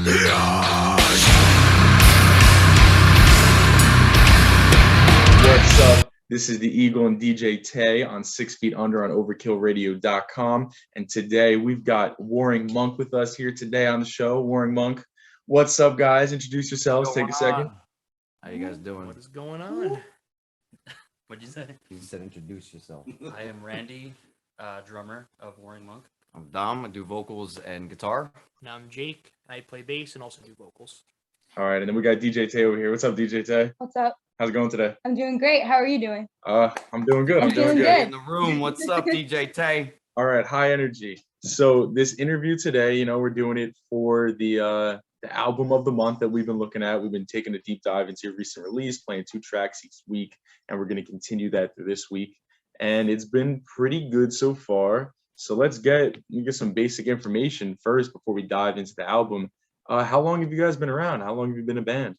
What's up? This is the Eagle and DJ Tay on 6 Feet Under on overkillradio.com. And today we've got Warring Monk with us here today on the show. Warring Monk, what's up, guys? Introduce yourselves. Take a second. How you guys doing? What is going on? What'd you say? You said introduce yourself. I am Randy, drummer of Warring Monk. I'm Dom. I do vocals and guitar. And I'm Jake. I play bass and also do vocals. All right, and then we got DJ Tay over here. What's up, DJ Tay? What's up? How's it going today? I'm doing great. How are you doing? I'm doing good. I'm doing feeling good. good. In the room. What's up, DJ Tay? All right, high energy. So this interview today, we're doing it for the album of the month that we've been looking at. We've been taking a deep dive into your recent release, playing 2 tracks each week, and we're going to continue that through this week. And it's been pretty good so far. So let's get some basic information first before we dive into the album. How long have you guys been around? How long have you been a band?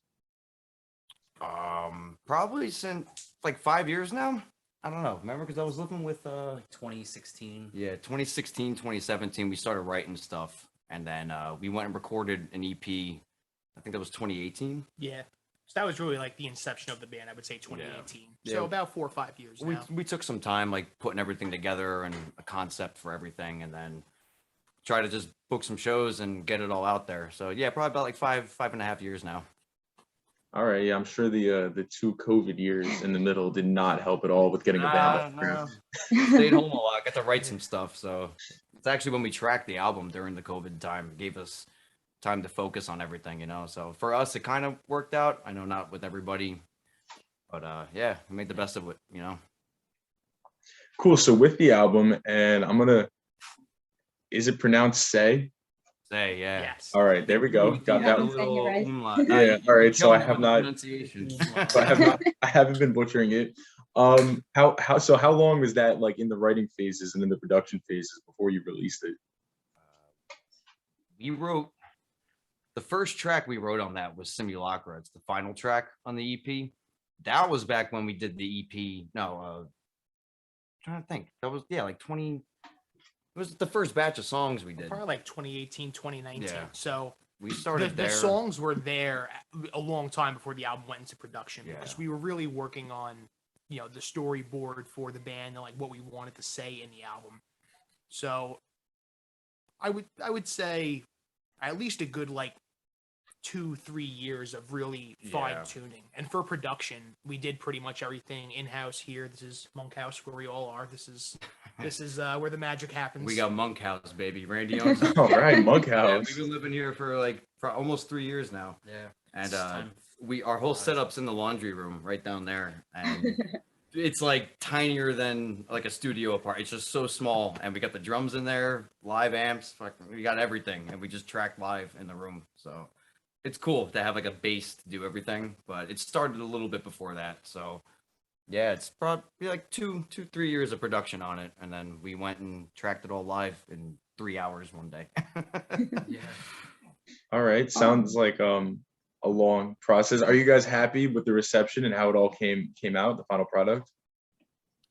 Probably since like 5 years now. I don't know. Remember, because I was living with Like 2016. yeah, 2016, 2017. We started writing stuff, and then we went and recorded an EP. I think that was 2018. Yeah. So that was really like the inception of the band, I would say 2018. Yeah. So about 4 or 5 years now. We took some time, like putting everything together and a concept for everything, and then try to just book some shows and get it all out there. So yeah, probably about like 5.5 years now. All right, yeah, I'm sure the 2 COVID years in the middle did not help at all with getting a band off the ground. Stayed home a lot, got to write some stuff. So it's actually when we tracked the album during the COVID time, it gave us time to focus on everything, So for us, it kind of worked out. I know not with everybody, but yeah, we made the best of it, Cool. So with the album, and is it pronounced Say? Say, yeah. Yes. All right, there we go. Got that one. Saying it right. Yeah. All right. So I have not. Pronunciation. So I haven't been butchering it. How long was that like in the writing phases and in the production phases before you released it? We wrote the first track we wrote on that was Simulacra. It's the final track on the EP. That was back when we did the EP. No, trying to think. That was like 20. It was the first batch of songs we did. Probably like 2018, 2019. Yeah. So We started the there. songs were there a long time before the album went into production Yeah. because we were really working on, the storyboard for the band and like what we wanted to say in the album. So I would say at least a good like 2-3 years of really fine tuning. And for production, we did pretty much everything in-house here. This is Monk House where we all are. This is where the magic happens. We got Monk House, baby. Randy owns it. All right, Monk Yeah, House. we've been living here for almost 3 years now. Yeah. And It's time. our whole setup's in the laundry room right down there. And it's like tinier than like a studio apart. It's just so small. And we got the drums in there, live amps, we got everything. And we just track live in the room. So it's cool to have like a base to do everything, but it started a little bit before that. So yeah, it's probably like 2-3 years of production on it. And then we went and tracked it all live in 3 hours one day. Yeah. All right. Sounds like a long process. Are you guys happy with the reception and how it all came out, the final product?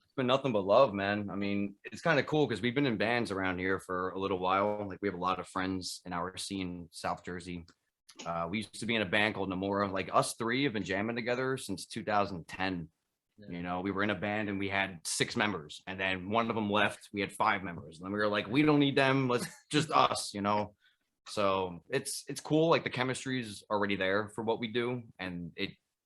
It's been nothing but love, man. I mean, it's kind of cool because we've been in bands around here for a little while. Like we have a lot of friends in our scene, South Jersey. We used to be in a band called Namora. Like us 3 have been jamming together since 2010. Yeah. We were in a band and we had 6 members, and then one of them left. We had 5 members, and then we were like, we don't need them. Let's just us. So it's cool. Like the chemistry is already there for what we do, and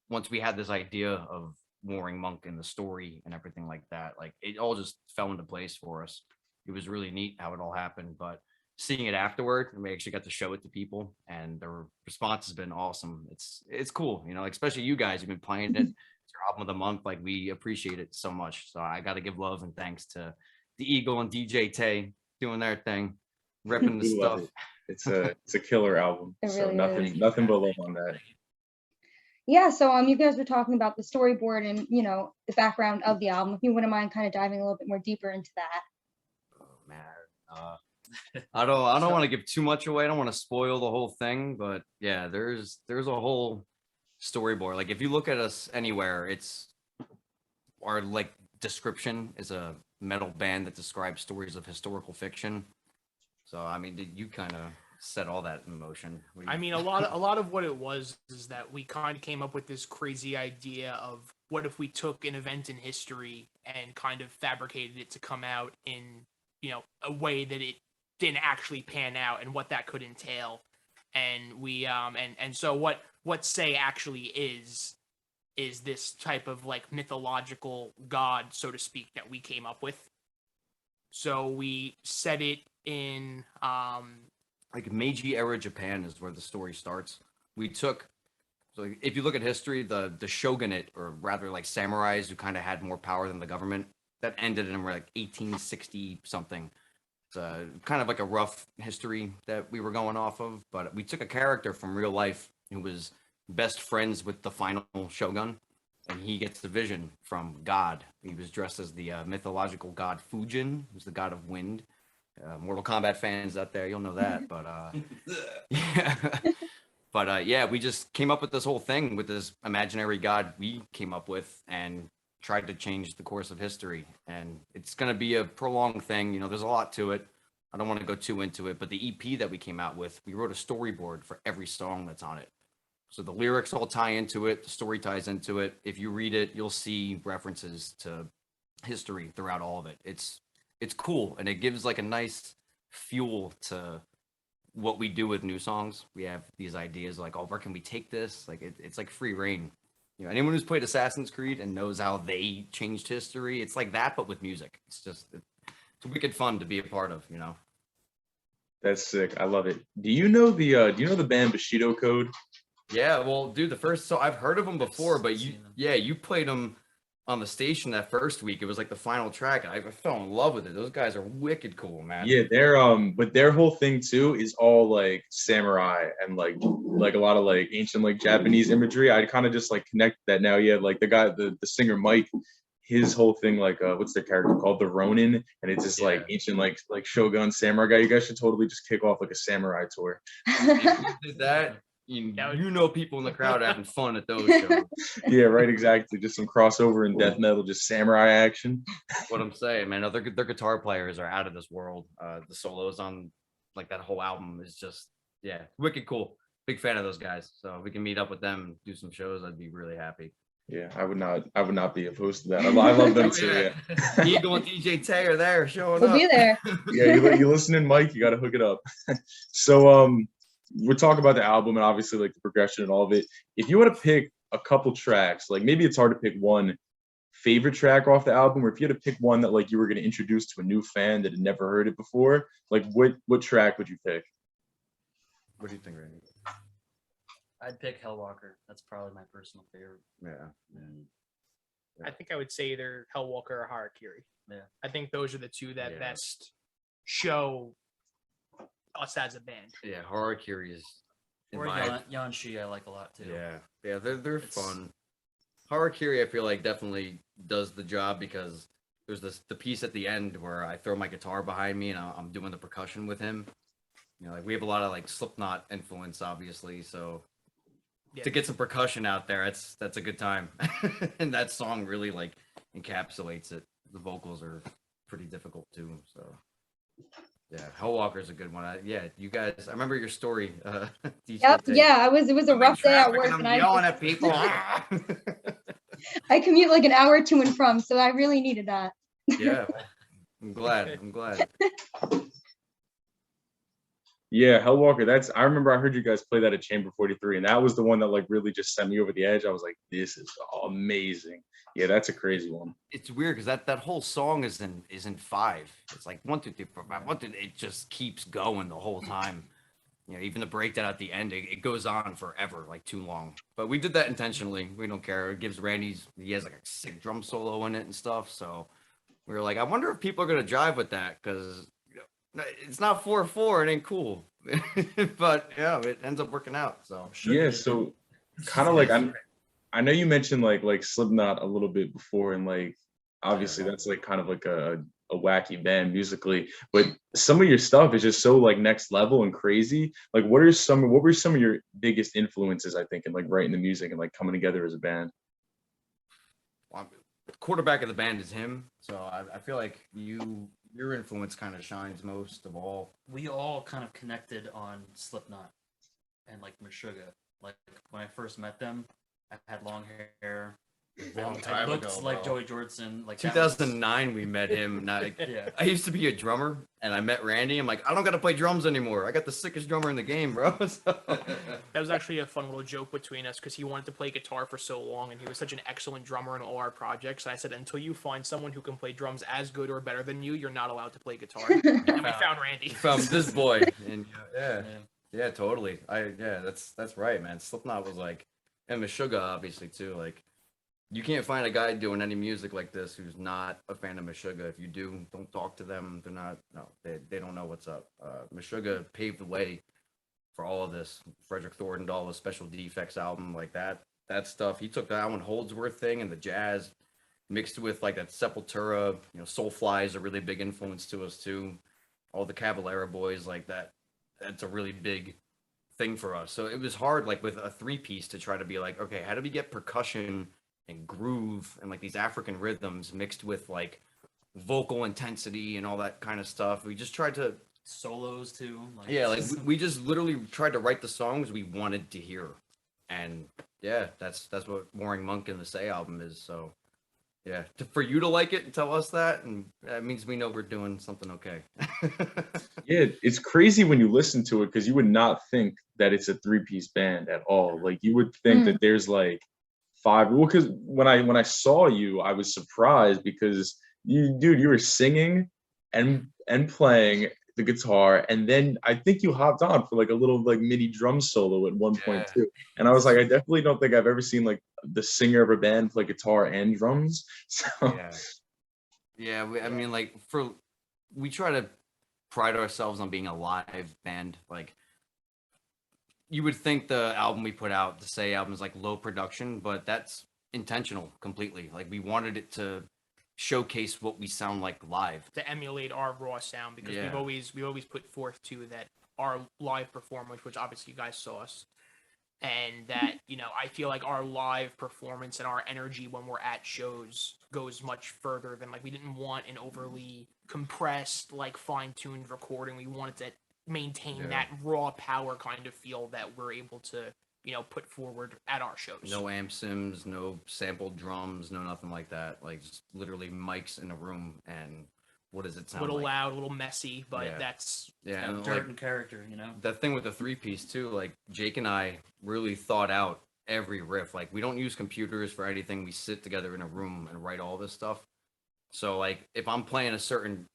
once we had this idea of Warring Monk and the story and everything like that, like it all just fell into place for us. It was really neat how it all happened, but seeing it afterward, and we actually got to show it to people, and the response has been awesome. It's cool, especially you guys. You've been playing it. It's your album of the month. Like we appreciate it so much. So I got to give love and thanks to the Eagle and DJ Tay doing their thing, repping the We love stuff. it. It's a killer album. It So really nothing but love on that. Yeah, so you guys were talking about the storyboard and the background of the album. If you wouldn't mind kind of diving a little bit more deeper into that. Oh man, I don't want to give too much away. I don't want to spoil the whole thing, but yeah, there's a whole storyboard. Like if you look at us anywhere, it's our like description is a metal band that describes stories of historical fiction. So I mean, you kind of set all that in motion. I mean, a lot of what it was is that we kind of came up with this crazy idea of what if we took an event in history and kind of fabricated it to come out in, a way that it didn't actually pan out, and what that could entail. And we and so what Say actually is this type of like mythological god, so to speak, that we came up with. So we set it in like Meiji era Japan is where the story starts. So if you look at history, the shogunate, or rather like samurais who kind of had more power than the government, that ended in like 1860 something. It's kind of like a rough history that we were going off of, but we took a character from real life who was best friends with the final shogun, and he gets the vision from God. He was dressed as the mythological god Fujin, who's the god of wind. Mortal Kombat fans out there, you'll know that, but yeah. But yeah, we just came up with this whole thing with this imaginary god we came up with, and tried to change the course of history. And it's going to be a prolonged thing. There's a lot to it. I don't want to go too into it, but the EP that we came out with, we wrote a storyboard for every song that's on it. So the lyrics all tie into it. The story ties into it. If you read it, you'll see references to history throughout all of it. It's cool. And it gives like a nice fuel to what we do with new songs. We have these ideas like, oh, where can we take this? Like it's like free reign. Anyone who's played Assassin's Creed and knows how they changed history, it's like that, but with music. It's wicked fun to be a part of, That's sick. I love it. Do you know the band Bushido Code? Yeah, well, dude, so I've heard of them before, but you played them on the station that first week. It was like the final track, and I fell in love with it. Those guys are wicked cool, man. Yeah, but their whole thing too is all like samurai and like a lot of like ancient like Japanese imagery. I kind of just like connect that now. Yeah, like the guy, the singer Mike, his whole thing, like what's their character called, the Ronin, and it's just like ancient like shogun samurai guy. You guys should totally just kick off like a samurai tour. If you did that, people in the crowd having fun at those shows. Yeah, right, exactly. Just some crossover and death metal, just samurai action. What I'm saying, man, their guitar players are out of this world. The solos on like that whole album is just, yeah, wicked cool. Big fan of those guys. So if we can meet up with them and do some shows, I'd be really happy. Yeah, I would not be opposed to that. I love them too. Yeah. Eagle and DJ Tay are there showing We'll up. be there. Yeah, you listening, Mike? You got to hook it up. So we're talking about the album and obviously like the progression and all of it. If you want to pick a couple tracks, like maybe it's hard to pick one favorite track off the album, or if you had to pick one that like you were going to introduce to a new fan that had never heard it before, like what track would you pick? What do you think, Randy? I'd pick Hellwalker. That's probably my personal favorite. Yeah. I think I would say either Hellwalker or Harakiri. Yeah. I think those are the two that best show us as a band. Yeah, Harakiri is. Or Yanshi I like a lot too. Yeah, they're fun. Harakiri, I feel like definitely does the job, because there's the piece at the end where I throw my guitar behind me and I'm doing the percussion with him. Like we have a lot of like Slipknot influence, obviously, so to get some percussion out there, that's a good time. And that song really like encapsulates it. The vocals are pretty difficult too, so yeah, Hellwalker's a good one. You guys, I remember your story. Yep. Yeah, it was a rough day at work, and I'm yelling at people. I commute like an hour to and from, so I really needed that. Yeah, I'm glad. Yeah, Hellwalker. I remember I heard you guys play that at Chamber 43, and that was the one that like really just sent me over the edge. I was like, this is amazing. Yeah, that's a crazy one. It's weird because that whole song is in 5. It's like 1, 2, 3, 4, 5. 1, 2. It just keeps going the whole time. Even the breakdown at the end, it goes on forever, like too long. But we did that intentionally. We don't care. It gives he has like a sick drum solo in it and stuff. So we were like, I wonder if people are gonna jive with that, because it's not 4/4. It ain't cool. But yeah, it ends up working out. So yeah, so kind of like I know you mentioned like Slipknot a little bit before, and like obviously that's like kind of like a wacky band musically, but some of your stuff is just so like next level and crazy. Like what were some of your biggest influences, I think, in like writing the music and like coming together as a band? Well, quarterback of the band is him, so I feel like you Your influence kind of shines most of all. We all kind of connected on Slipknot and like Meshuggah. Like when I first met them, I had long hair. Long I time looked ago, like bro. Joey Jordison. Like that was- 2009, we met him. Now, Yeah. I used to be a drummer, and I met Randy. I'm like, I don't got to play drums anymore. I got the sickest drummer in the game, bro. So- That was actually a fun little joke between us because he wanted to play guitar for so long and he was such an excellent drummer in all our projects. I said, until you find someone who can play drums as good or better than you, you're not allowed to play guitar. And then we found Randy. From this boy, and yeah, Yeah. yeah, totally. That's right, man. Slipknot was like, and Meshuggah obviously too. Like, you can't find a guy doing any music like this who's not a fan of Meshuggah. If you do, don't talk to them. They're not. No, they don't know what's up. Meshuggah paved the way for all of this. Frederick Thorndahl, the Special Defects album, like that stuff. He took that Alan Holdsworth thing and the jazz mixed with like that Sepultura. Soulfly is a really big influence to us too. All the Caballera boys like that. That's a really big thing for us. So it was hard, like with a 3-piece, to try to be like, okay, how do we get percussion and groove and like these African rhythms mixed with like vocal intensity and all that kind of stuff. We just tried to solos too. like we just literally tried to write the songs we wanted to hear, and yeah, that's what Warring Monk and the Say album is. So yeah, for you to like it and tell us that, and that means we know we're doing something okay. Yeah, it's crazy when you listen to it because you would not think that it's a 3-piece band at all. Like you would think that there's like 5. Well, because when I saw you, I was surprised because you were singing and playing the guitar, and then I think you hopped on for like a little like mini drum solo at one point too. And I was like, I definitely don't think I've ever seen like the singer of a band play guitar and drums. So yeah. I mean, like we try to pride ourselves on being a live band. Like, you would think the album we put out, the Say album, is like low production, but that's intentional completely. Like, we wanted it to showcase what we sound like live, to emulate our raw sound, because Yeah. we've always put forth too that our live performance, which obviously you guys saw us, and that I feel like our live performance and our energy when we're at shows goes much further than, like, we didn't want an overly compressed, like, fine-tuned recording. We wanted to maintain that raw power kind of feel that we're able to put forward at our shows. no amp sims, no sampled drums, no nothing like that. Like, just literally mics in a room, and what does it a sound little like? loud, a little messy, but Yeah. that's Yeah, and dirt like, and character, that thing with the 3-piece too, like Jake and I really thought out every riff. Like, we don't use computers for anything. We sit together in a room and write all this stuff. So like, if I'm playing a certain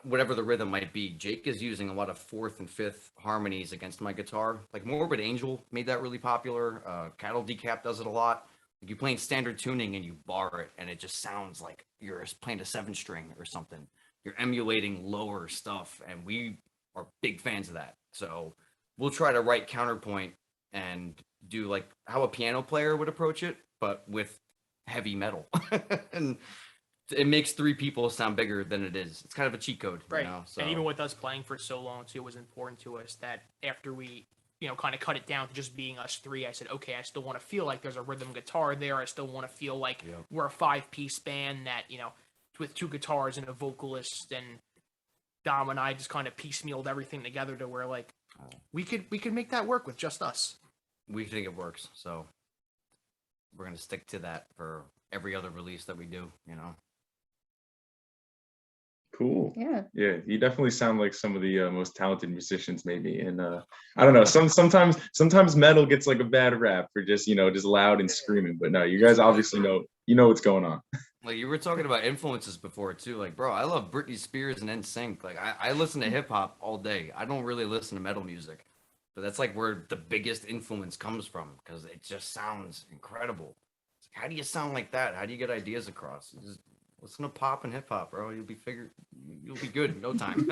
whatever the rhythm might be, Jake is using a lot of 4th and 5th harmonies against my guitar. Like, Morbid Angel made that really popular. Cattle Decap does it a lot. Like, you playing standard tuning and you bar it, and it just sounds like you're playing a 7-string or something. You're emulating lower stuff, and we are big fans of that. So we'll try to write counterpoint and do like how a piano player would approach it, but with heavy metal. And it makes 3 people sound bigger than it is. It's kind of a cheat code, right. So. And even with us playing for so long too, it was important to us that after we kind of cut it down to just being us 3, I said, okay, I still want to feel like there's a rhythm guitar there. I still want to feel like we're a 5-piece band that with 2 guitars and a vocalist, and Dom and I just kind of piecemealed everything together to where, like, we could make that work with just us. We think it works, so we're gonna stick to that for every other release that we do. cool. Yeah. Yeah, you definitely sound like some of the most talented musicians, maybe. And I don't know, sometimes metal gets like a bad rap for just just loud and screaming. But no, you guys obviously know what's going on. Like, you were talking about influences before too. Like, bro, I love Britney Spears and NSYNC. Like, I listen to hip hop all day. I don't really listen to metal music, but that's like where the biggest influence comes from, because it just sounds incredible. It's like, how do you sound like that? How do you get ideas across? You just listen to pop and hip hop, bro. You'll be good in no time.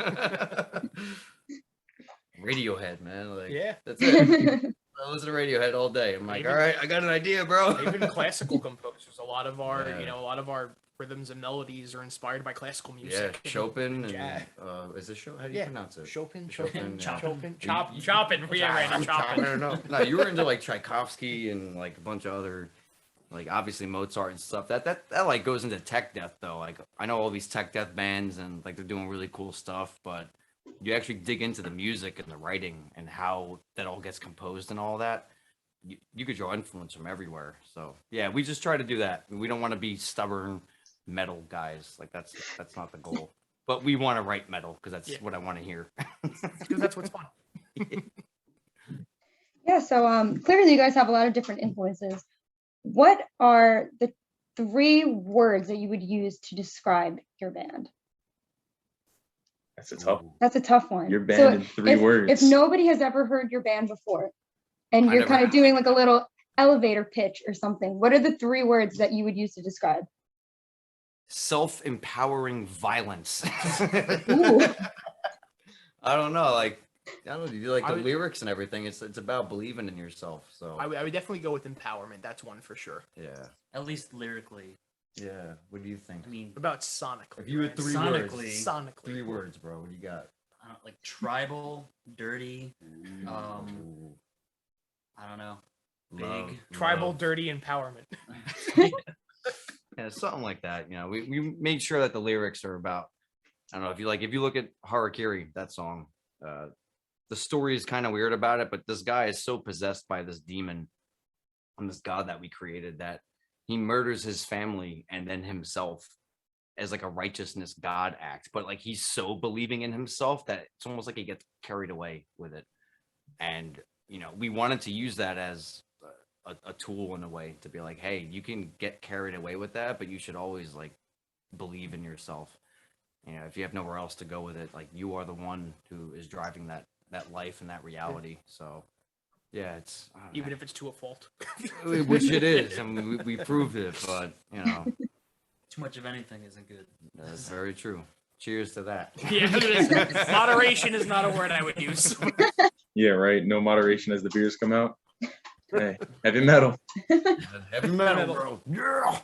Radiohead, man. Like, Yeah. that's it. I listen to Radiohead all day. I'm like, Even- all right, I got an idea, bro. Even classical composers, a lot of our Yeah. a lot of our rhythms and melodies are inspired by classical Yeah, music. Chopin and jazz. is it How do you Yeah. pronounce it? Chopin, Chopin, yeah. Chopin, You- Chopin. Yeah, Randy, Chopin. No, you were into like Tchaikovsky and like a bunch of other Like obviously Mozart and stuff. That like goes into tech death though. Like I know all these tech death bands and like they're doing really cool stuff, but you actually dig into the music and the writing and how that all gets composed and all that. You could draw influence from everywhere. So yeah, we just try to do that. We don't want to be stubborn metal guys. Like that's not the goal. But we want to write metal because that's what I want to hear. Because that's what's fun. Yeah, so clearly you guys have a lot of different influences. What are the 3 words that you would use to describe your band? That's a tough. That's a tough one. Your band in 3 words. If nobody has ever heard your band before, and you're kind of doing like a little elevator pitch or something, what are the 3 words that you would use to describe? Self-empowering violence. Ooh. I don't know. Like I don't know. You do like the lyrics and everything. It's about believing in yourself. So I would definitely go with empowerment. That's one for sure. yeah. At least lyrically. Yeah. What do you think? I mean, What about sonically? If you had right? 3 sonically, words, Sonically. 3 words, bro. What do you got? I don't, like tribal, dirty, Ooh. I don't know, Love, big. Tribal, love. dirty empowerment. Yeah, something like that. You know, we made sure that the lyrics are about. I don't know if you look at Harakiri, that song, the story is kind of weird about it, but this guy is so possessed by this demon and this god that we created that he murders his family and then himself as like a righteousness god act. But like he's so believing in himself that it's almost like he gets carried away with it. And you know, we wanted to use that as a tool in a way to be like, hey, you can get carried away with that, but you should always like believe in yourself. You know, if you have nowhere else to go with it, like you are the one who is driving that life and that reality. So yeah, it's Even if it's to a fault. which it is, and we proved it. But you know, Too much of anything isn't good. that's very true. Cheers to that. Yeah, moderation is not a word I would use. Yeah, right. No moderation as the beers come out. Hey, heavy metal. Heavy metal, bro. Yeah.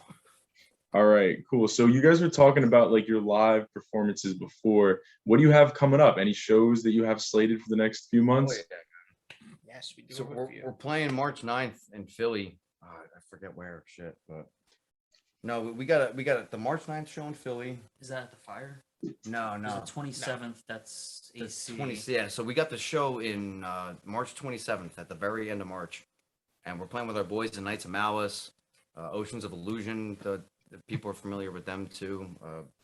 All right, cool. So you guys were talking about like your live performances before. What do you have coming up? Any shows that you have slated for the next few months? Oh, yeah. Yes, we do. So have a we're few. playing March 9th in Philly. I forget where. Shit, but no, we got the March 9th show in Philly. Is that at the fire? No, There's no. the 27th. That's The AC. 20, yeah, so we got the show in March 27th at the very end of March, and we're playing with our boys in Knights of Malice, Oceans of Illusion. The people are familiar with them too.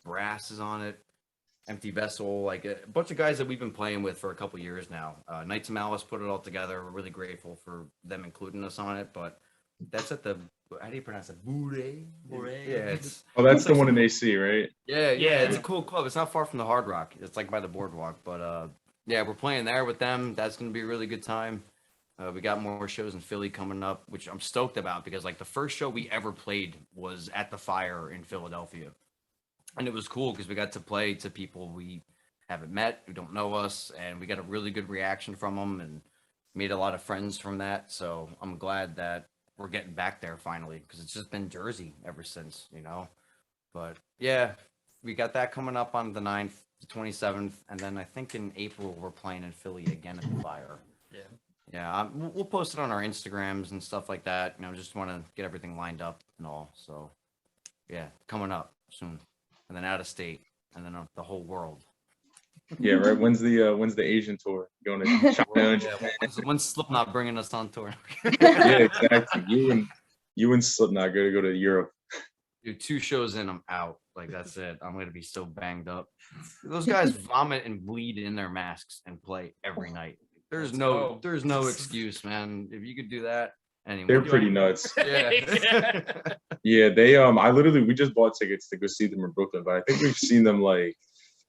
Brass is on it, Empty Vessel, like a bunch of guys that we've been playing with for a couple years now. Knights of Malice put it all together. We're really grateful for them including us on it, but that's at the, how do you pronounce it? Bourrée? Bourrée. Yeah, it's Oh, that's the one in AC, right? yeah, Yeah. it's a cool club. It's not far from the Hard Rock. It's like by the boardwalk. But yeah, we're playing there with them. That's gonna be a really good time. We got more shows in Philly coming up, which I'm stoked about because like the first show we ever played was at the Fire in Philadelphia, and it was cool because we got to play to people we haven't met, who don't know us, and we got a really good reaction from them and made a lot of friends from that. So I'm glad that we're getting back there finally because it's just been Jersey ever since, you know. But yeah, we got that coming up on the 9th, the 27th, and then I think in April we're playing in Philly again at the Fire. Yeah. Yeah, we'll post it on our Instagrams and stuff like that. You know, just want to get everything lined up and all. So yeah, coming up soon, and then out of state, and then the whole world. Yeah, right. When's the Asian tour? Going to China and Yeah, Japan? when's Slipknot bringing us on tour? Yeah, exactly. You and Slipknot go to Europe. Dude, 2 shows in, I'm out. Like that's it. I'm gonna be so banged up. Those guys vomit and bleed in their masks and play every night. There's no excuse, man. If you could do that, anyway. They're pretty nuts. Yeah. Yeah, we just bought tickets to go see them in Brooklyn, but I think we've seen them like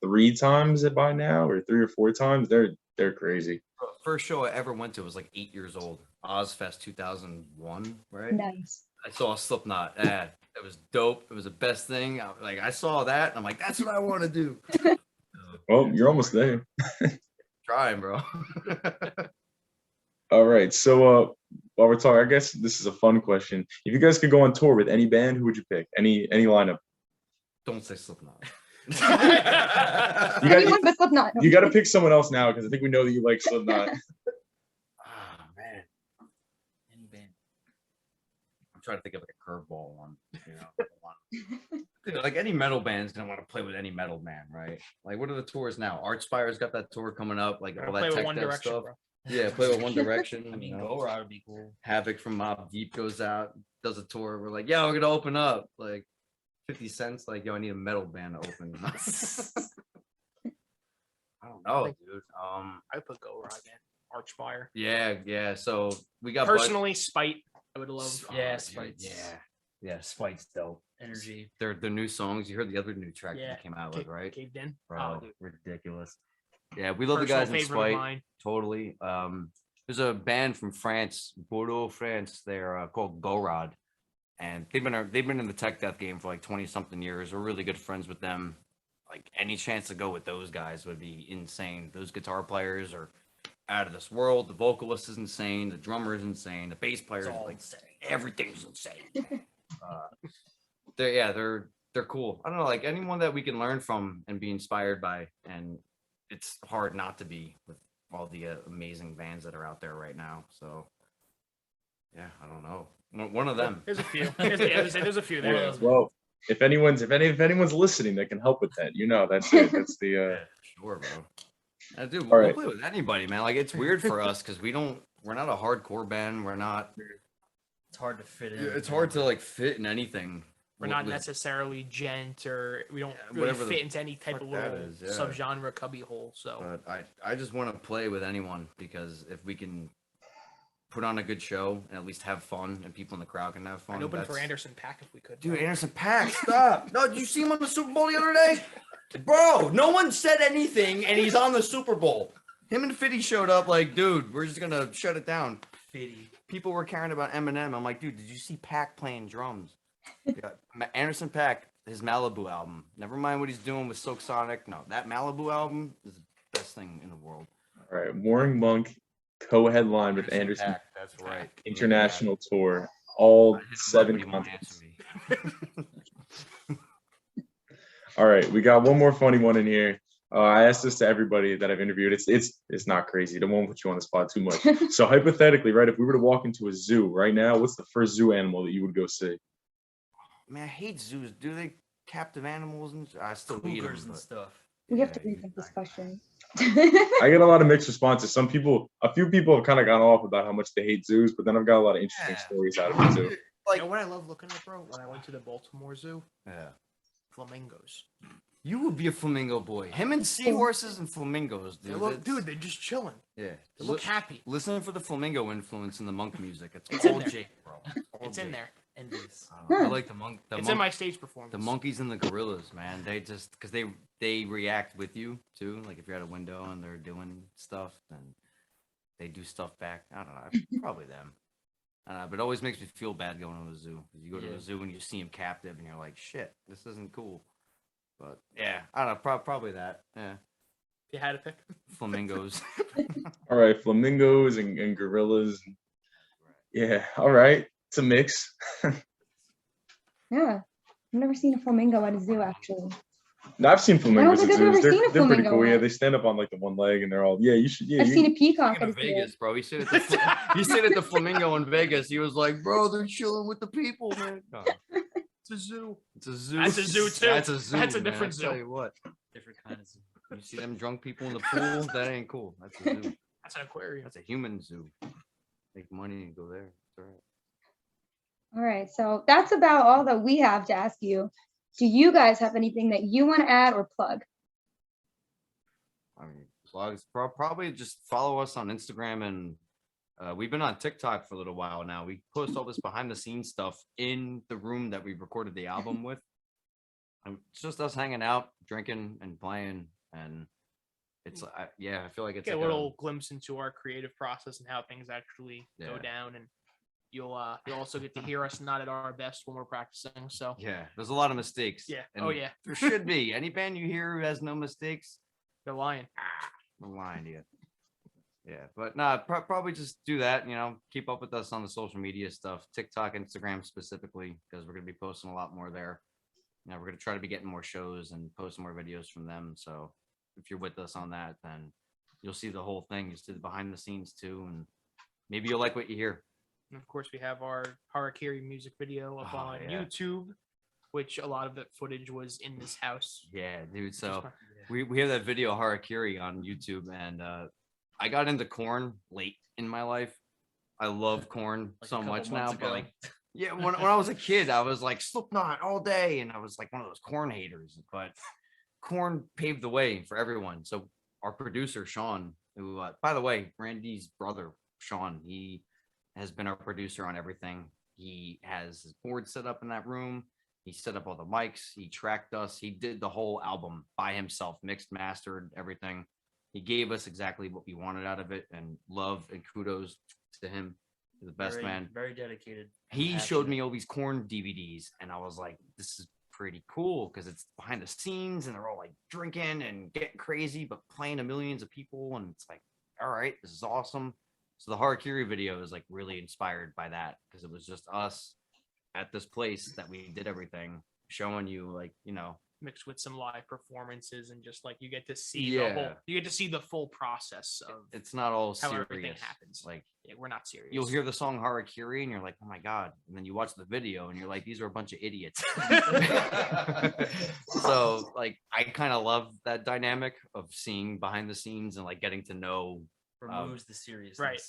3 times by now, or 3 or 4 times. They're crazy. First show I ever went to was like 8 years old. Ozfest 2001, right? Nice. I saw Slipknot. Yeah, it was dope. It was the best thing. I saw that. And I'm like, that's what I want to do. Well, you're almost there. Trying, bro. All right. So while we're talking, I guess this is a fun question. If you guys could go on tour with any band, who would you pick? Any lineup? Don't say Slipknot. Anyone but Slipknot. You got to pick someone else now because I think we know that you like Slipknot. Oh man. Any band. I'm trying to think of like a curveball one. You know, dude, like any metal band's gonna want to play with any metal band, right? Like, what are the tours now? Archspire's got that tour coming up. Like Gotta all play that with tech One dev Direction, stuff. bro. Yeah, play with One Direction. I mean, you know. Go Ride would be cool. Havoc from Mob Deep goes out, does a tour. We're like, yeah, we're gonna open up. Like 50 cents. Like, yo, I need a metal band to open. I don't know, dude. I put Go Ride, man. Archfire. Yeah. So we got Personally, Spite. I would love. Yeah, dude, Spite's yeah. Spite's dope. energy. Their new songs. You heard the other new track Yeah, that came out with, right? Caved in. Bro, Oh, dude. ridiculous. Yeah, we love the Personal guys in favorite of Spite. mine. Totally. There's a band from France, Bordeaux, France. They're called Gorod, and they've been in the tech death game for like 20 something years. We're really good friends with them. Like any chance to go with those guys would be insane. Those guitar players are out of this world. The vocalist is insane. The drummer is insane. The bass player is It's all like insane. everything's insane. They're cool. I don't know, like anyone that we can learn from and be inspired by, and it's hard not to be with all the amazing bands that are out there right now. So yeah, I don't know. One of them. There's a few. There's a few there. Well, if anyone's listening that can help with that, you know, that's it. That's the Yeah, sure, bro. Dude, All we'll right. play with anybody, man. Like it's weird for us because we're not a hardcore band. We're not. It's hard to fit in. It's hard to like fit in anything. We're not necessarily gent, or we don't really whatever the fit into any type of fuck that little is, yeah. subgenre cubbyhole. So But I just want to play with anyone because if we can put on a good show and at least have fun and people in the crowd can have fun. I'd open for that's- Anderson .Paak if we could. Dude, Anderson .Paak, stop. No, did you see him on the Super Bowl the other day? Bro, no one said anything and he's on the Super Bowl. Him and Fitty showed up like, dude, we're just going to shut it down. Fitty. People were caring about Eminem. I'm like, dude, did you see Pac playing drums? Yeah, Anderson .Paak, his Malibu album. Never mind what he's doing with Silk Sonic. No, that Malibu album is the best thing in the world. all right. Warring Monk co-headline with Anderson .Paak, that's right. International Tour, all I hit him up, 7 but he won't continents. answer me. All right, we got one more funny one in here. I asked this to everybody that I've interviewed. It's not crazy. Don't want to put you on the spot too much. So hypothetically, right, if we were to walk into a zoo right now, what's the first zoo animal that you would go see? Man, I hate zoos. Do they captive animals? And I still eat them. Cougars and stuff. We have to Yeah, rethink this question. I get a lot of mixed responses. A few people have kind of gone off about how much they hate zoos, but then I've got a lot of interesting Yeah. stories out of it too. You know what I love looking at, bro? When I went to the Baltimore Zoo, Yeah. flamingos. You would be a flamingo boy. Him and seahorses and flamingos, They dude. look, It's- dude, they're just chilling. Yeah. They look happy. Listen for the flamingo influence in the monk music. It's in all there. Jake, bro. All It's in Jake. there. Envious. I like the monk. It's in my stage performance. The monkeys and the gorillas, man. They just because they react with you too. Like if you're at a window and they're doing stuff, then they do stuff back. I don't know. Probably them. But it always makes me feel bad going to the zoo. 'Cause you go to Yeah. the zoo and you see them captive, and you're like, shit, this isn't cool. But yeah, I don't know. Probably that. Yeah, If you had to pick. flamingos. All right, flamingos and gorillas. Yeah, all right. It's a mix. Yeah, I've never seen a flamingo at a zoo actually. No, I've seen flamingos think at I've ever zoos. They're, seen a they're pretty flamingo cool. Yeah, one. they stand up on like the one leg and they're all. Yeah, you should. Yeah, I've you, seen a peacock Speaking at a of zoo. Vegas, bro. He said at the flamingo in Vegas. He was like, bro, they're chilling with the people, man. No, It's a zoo. it's a zoo. That's a zoo, too. That's a zoo. That's a man. different I tell zoo. you what. Different kind of zoo. You see them drunk people in the pool? That ain't cool. That's a zoo. That's an aquarium. That's a human zoo. Make money and go there. That's all right. All right, so that's about all that we have to ask you. Do you guys have anything that you want to add or plug? I mean, blogs. Probably just follow us on Instagram, and we've been on TikTok for a little while now. We post all this behind the scenes stuff in the room that we recorded the album with. And it's just us hanging out, drinking, and playing, and it's I feel like it's Get a like little glimpse into our creative process and how things actually go Yeah. down, and you'll also get to hear us not at our best when we're practicing. So yeah. There's a lot of mistakes. yeah. and Oh yeah. There should be. Any band you hear who has no mistakes, They're lying. I'm lying to you. Yeah, but nah, probably just do that. You know, keep up with us on the social media stuff, TikTok, Instagram specifically, because we're gonna be posting a lot more there. You know, we're gonna try to be getting more shows and posting more videos from them. So if you're with us on that, then you'll see the whole thing. You'll see the behind the scenes too, and maybe you'll like what you hear. And of course, we have our Harakiri music video up Oh, on yeah. YouTube, which a lot of the footage was in this house. Yeah, dude. So Just- we have that video Harakiri on YouTube, and I got into corn late in my life. I love corn Like a so couple much now, months but ago. like, yeah, when I was a kid, I was like Slipknot all day, and I was like one of those corn haters. But corn paved the way for everyone. So our producer Sean, who by the way, Randy's brother Sean, he has been our producer on everything. He has his board set up in that room. He set up all the mics. He tracked us. He did the whole album by himself, mixed, mastered, everything. He gave us exactly what we wanted out of it, and love and kudos to him. He's the best man. Very dedicated. and He showed passionate. me all these corn DVDs, and I was like, this is pretty cool because it's behind the scenes and they're all like drinking and getting crazy, but playing to millions of people. And it's like, all right, this is awesome. So the Harakiri video is like really inspired by that because it was just us at this place that we did everything, showing you like, you know, mixed with some live performances and just like you get to see the whole, Yeah. you get to see the full process of it's not all how serious. everything happens. Like Yeah, we're not serious. you'll hear the song Harakiri and you're like, oh my God. And then you watch the video and you're like, these are a bunch of idiots. So like, I kind of love that dynamic of seeing behind the scenes and like getting to know. removes the seriousness. Right.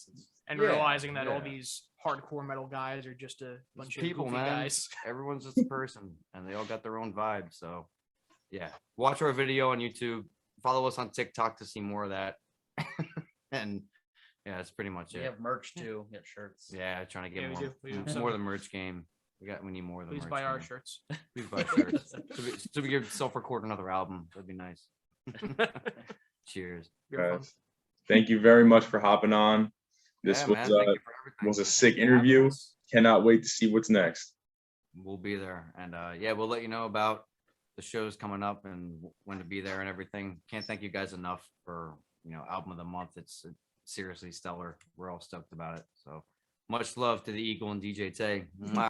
and Yeah, realizing that all yeah. these hardcore metal guys are just a bunch of People, goofy man. guys. Everyone's just a person and they all got their own vibe. So yeah, watch our video on YouTube. Follow us on TikTok to see more of that. And yeah, that's pretty much We it. have merch too. We got shirts. Yeah, trying to get Yeah, we more, do. We do. more of the merch game. We need more of the Please merch buy our game. shirts. Please buy shirts. So we could self-record another album. That'd be nice. Cheers. You're fun. Guys, thank you very much for hopping on. This Yeah, was man, thank you for everything. was a sick Thank you for having interview. us. Cannot wait to see what's next. We'll be there, and yeah, we'll let you know about the shows coming up and when to be there and everything. Can't thank you guys enough for album of the month. It's seriously stellar. We're all stoked about it. So much love to the Eagle and DJ Tay. Mwah.